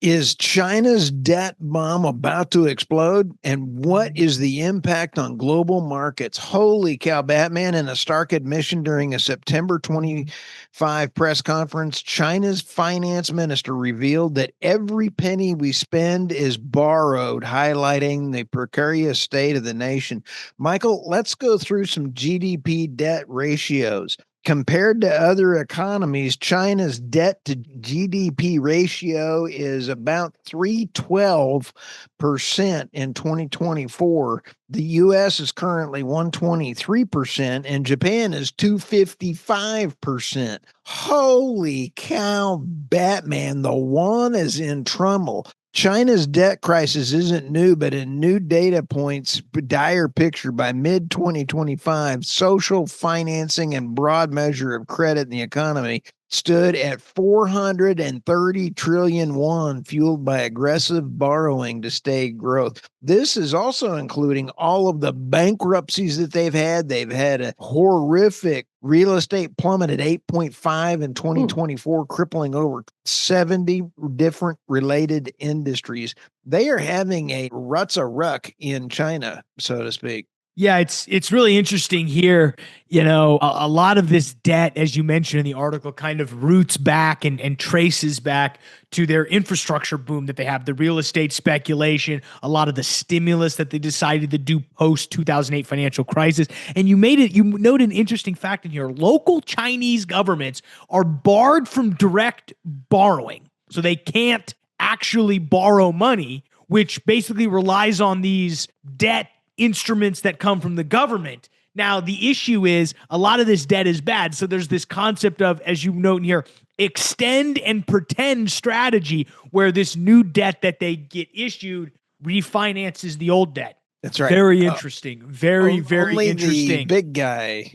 Is China's debt bomb about to explode? And what is the impact on global markets? Holy cow, Batman, in a stark admission during a September 25 press conference, China's finance minister revealed that every penny we spend is borrowed, highlighting the precarious state of the nation. Michael, let's go through some GDP debt ratios. Compared to other economies, China's debt to GDP ratio is about 312% in 2024. The US is currently 123%, and Japan is 255%. Holy cow, Batman, the yuan is in trouble. China's debt crisis isn't new, but a new data points dire picture by mid 2025. Social financing and broad measure of credit in the economy stood at 430 trillion yuan, fueled by aggressive borrowing to stay growth. This is also including all of the bankruptcies that they've had. They've had a horrific real estate plummet at 8.5 in 2024, crippling over 70 different related industries. They are having a ruck in China, so to speak. Yeah, it's really interesting here. A lot of this debt, as you mentioned in the article, kind of roots back and traces back to their infrastructure boom that they have, the real estate speculation, a lot of the stimulus that they decided to do post 2008 financial crisis. And you note an interesting fact in here. Local Chinese governments are barred from direct borrowing. So they can't actually borrow money, which basically relies on these debt instruments that come from the government. Now, the issue is a lot of this debt is bad. So there's this concept of, as you note in here, extend and pretend strategy, where this new debt that they get issued refinances the old debt. That's right. Very interesting. Very interesting.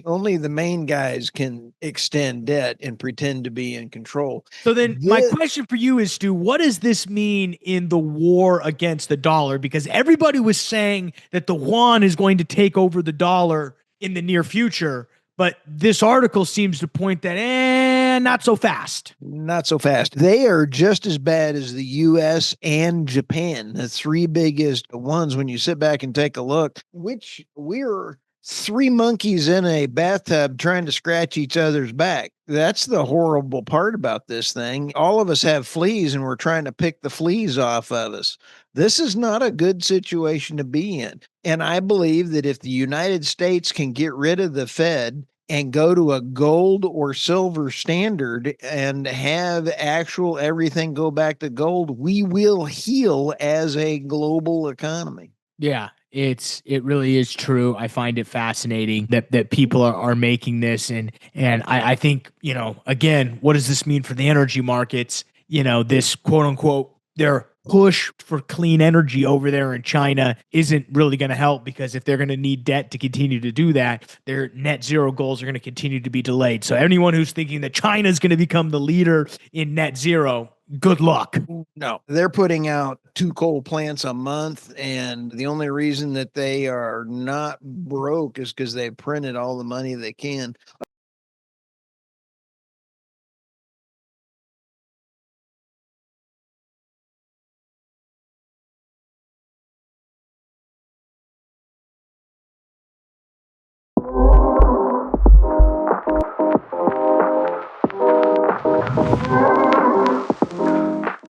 Only the main guys can extend debt and pretend to be in control. So then my question for you is, Stu, what does this mean in the war against the dollar? Because everybody was saying that the yuan is going to take over the dollar in the near future. But this article seems to point that, not so fast. Not so fast. They are just as bad as the U.S. and Japan, the three biggest ones when you sit back and take a look, which we're three monkeys in a bathtub trying to scratch each other's back. That's the horrible part about this thing. All of us have fleas and we're trying to pick the fleas off of us. This is not a good situation to be in. And I believe that if the United States can get rid of the Fed and go to a gold or silver standard and have actual everything go back to gold, we will heal as a global economy. Yeah, it really is true. I find it fascinating that people are making this, and I think, again, what does this mean for the energy markets? This quote unquote their push for clean energy over there in China isn't really going to help, because if they're going to need debt to continue to do that, their net zero goals are going to continue to be delayed. So anyone who's thinking that China is going to become the leader in net zero, good luck. No, they're putting out 2 coal plants a month, and the only reason that they are not broke is because they printed all the money they can.